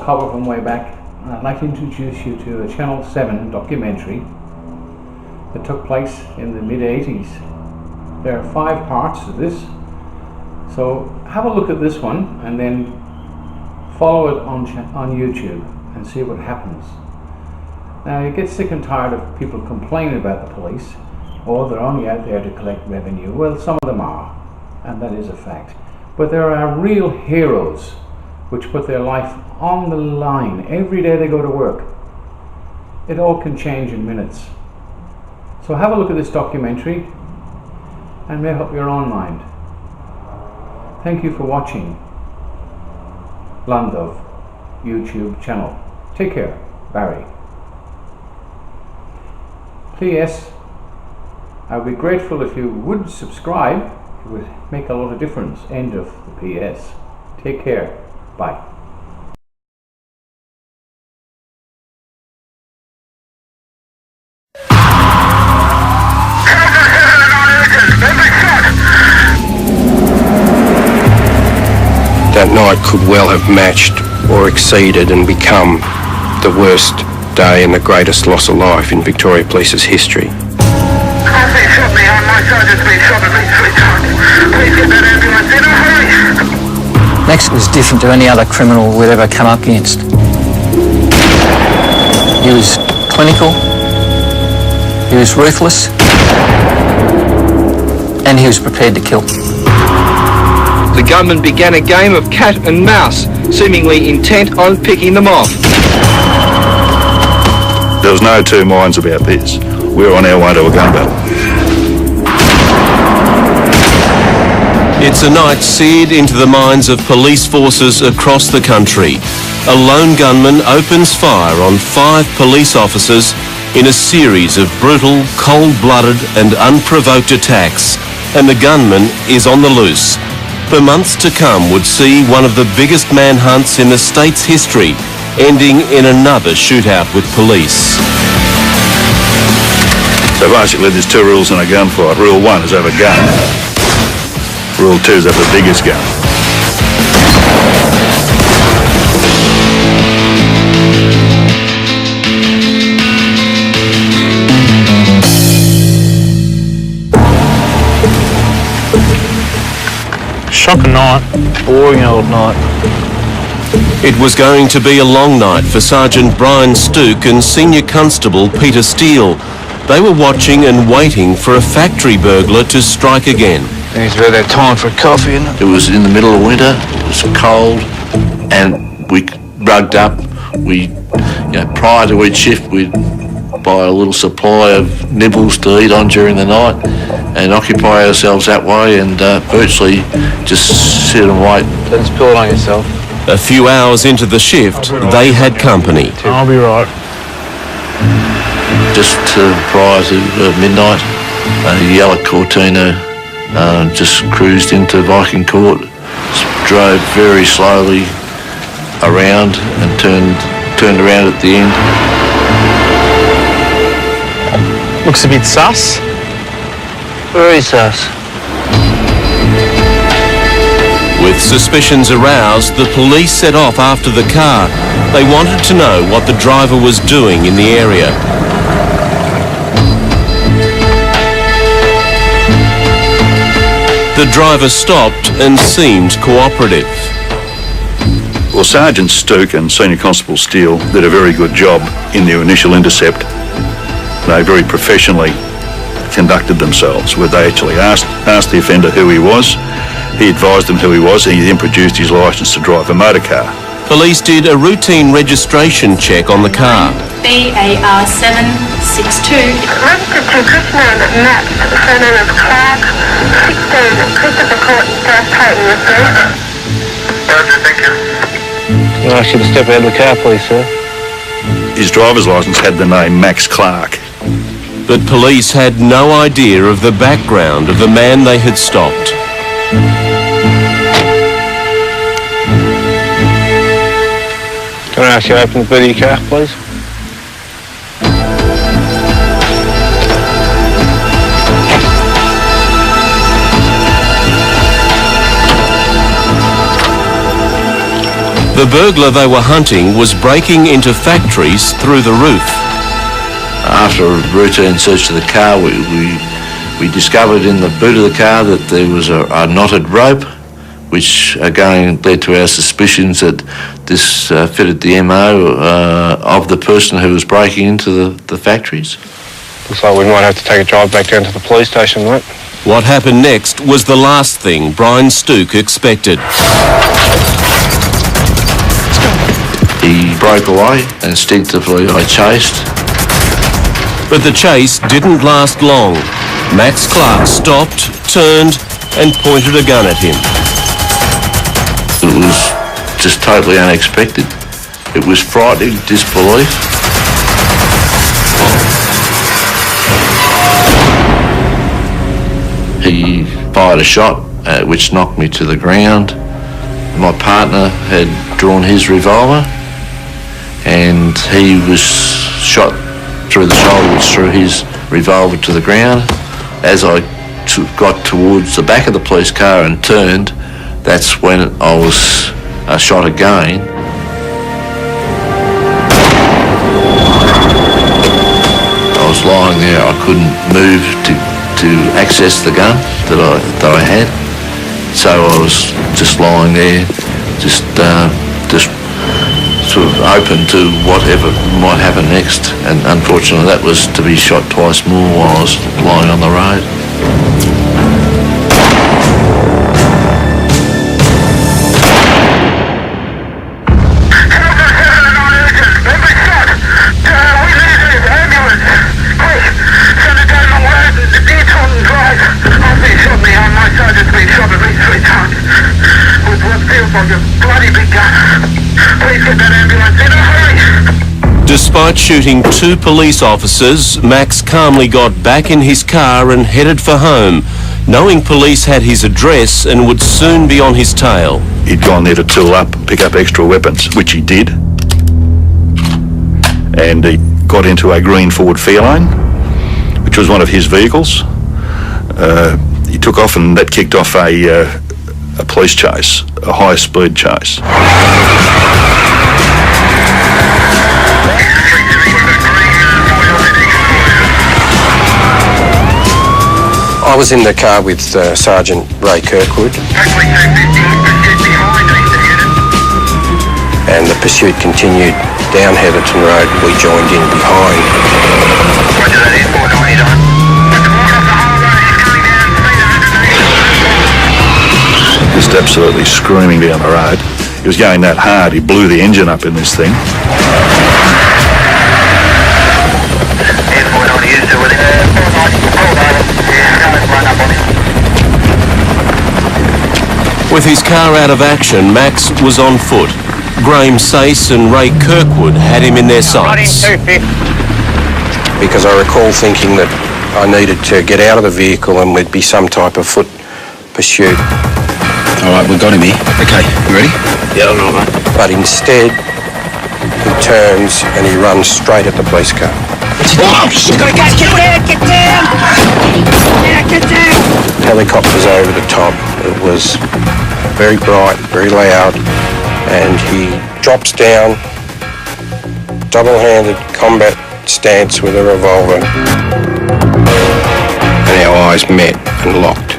Cover from way back. I'd like to introduce you to a Channel 7 documentary that took place in the mid-80s. There are 5 parts to this, so have a look at this one and then follow it on YouTube and see what happens. Now, you get sick and tired of people complaining about the police, or they're only out there to collect revenue. Well, some of them are, and that is a fact, but there are real heroes which put their life on the line every day they go to work. It all can change in minutes. So have a look at this documentary and make up your own mind. Thank you for watching Llandav YouTube channel. Take care, Barry. P.S. I would be grateful if you would subscribe. It would make a lot of difference. End of the P.S. Take care. Bye. That night could well have matched or exceeded and become the worst day and the greatest loss of life in Victoria Police's history. I've been shot me on my sergeant's been shot at least 3 times. Please get that ambulance in a hurry. Max was different to any other criminal we'd ever come up against. He was clinical, he was ruthless, and he was prepared to kill. The gunman began a game of cat and mouse, seemingly intent on picking them off. There was no two minds about this. We were on our way to a gun battle. It's a night seared into the minds of police forces across the country. A lone gunman opens fire on 5 police officers in a series of brutal, cold-blooded and unprovoked attacks, and the gunman is on the loose. For months to come would see one of the biggest manhunts in the state's history, ending in another shootout with police. So basically there's 2 rules in a gunfight. Rule 1 is have a gun. Rule 2 is have the biggest gun. Shocking night, boring old night. It was going to be a long night for Sergeant Brian Stuke and Senior Constable Peter Steele. They were watching and waiting for a factory burglar to strike again. It's about that time for a coffee, isn't it? It was in the middle of winter, it was cold, and we rugged up. We, prior to each shift, we'd buy a little supply of nibbles to eat on during the night and occupy ourselves that way and virtually just sit and wait. Don't spill it on yourself. A few hours into the shift, they had company. I'll be right. Just prior to midnight, a yellow Cortina just cruised into Viking Court, drove very slowly around and turned around at the end. Looks a bit sus. Very sus. With suspicions aroused, the police set off after the car. They wanted to know what the driver was doing in the area. The driver stopped and seemed cooperative. Well, Sergeant Stuke and Senior Constable Steele did a very good job in their initial intercept. They very professionally conducted themselves, where they actually asked the offender who he was. He advised them who he was, and he then produced his licence to drive a motor car. Police did a routine registration check on the car. BAR 762. Registered to Christmas Matt, surname of Clark, 16 Christopher Court, South Payton, Roger, thank you. Can I ask you to step out of the car, please, sir? His driver's licence had the name Max Clark. But police had no idea of the background of the man they had stopped. Can I ask you to open the boot of your car, please? The burglar they were hunting was breaking into factories through the roof. After a routine search of the car, we discovered in the boot of the car that there was a knotted rope, which again led to our suspicions that this fitted the MO of the person who was breaking into the factories. Looks like we might have to take a drive back down to the police station, mate. What happened next was the last thing Brian Stuke expected. He broke away. Instinctively I chased. But the chase didn't last long. Max Clark stopped, turned and pointed a gun at him. It was just totally unexpected. It was frightening disbelief. He fired a shot which knocked me to the ground. My partner had drawn his revolver and he was shot through the shoulder, which threw his revolver to the ground. As I got towards the back of the police car and turned, that's when I was shot again. I was lying there. I couldn't move to access the gun that I had. So I was just lying there, just sort of open to whatever might happen next. And unfortunately, that was to be shot twice more while I was lying on the road. Despite shooting 2 police officers, Max calmly got back in his car and headed for home, knowing police had his address and would soon be on his tail. He'd gone there to tool up and pick up extra weapons, which he did. And he got into a green Ford Fairlane, which was one of his vehicles. He took off and that kicked off a police chase, a high-speed chase. I was in the car with Sergeant Ray Kirkwood, and the pursuit continued down Heatherton Road. We joined in behind. Just absolutely screaming down the road. He was going that hard, he blew the engine up in this thing. With his car out of action, Max was on foot. Graham Sace and Ray Kirkwood had him in their sights. Because I recall thinking that I needed to get out of the vehicle and there'd be some type of foot pursuit. All right, we've got him here. Okay, you ready? Yeah, all right, mate. But instead, he turns and he runs straight at the police car. Oh, shit! Get down! Get down! Yeah, get down! Helicopters over the top. It was very bright, very loud, and he drops down, double-handed combat stance with a revolver. And our eyes met and locked.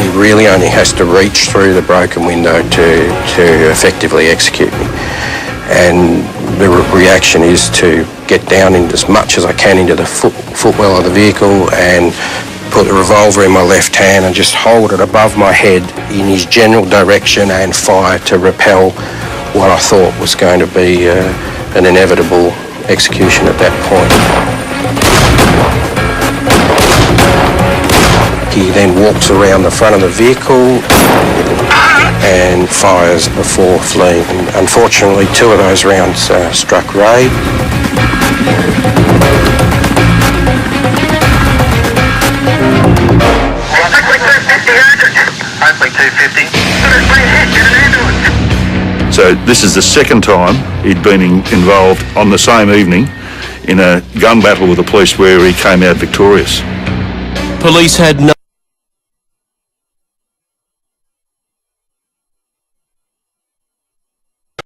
He really only has to reach through the broken window to effectively execute me. And the reaction is to get down in as much as I can into the footwell of the vehicle and put the revolver in my left hand and just hold it above my head in his general direction and fire to repel what I thought was going to be an inevitable execution at that point. He then walks around the front of the vehicle and fires before fleeing. And unfortunately, 2 of those rounds struck Ray. So this is the second time he'd been involved on the same evening in a gun battle with the police where he came out victorious. Police had no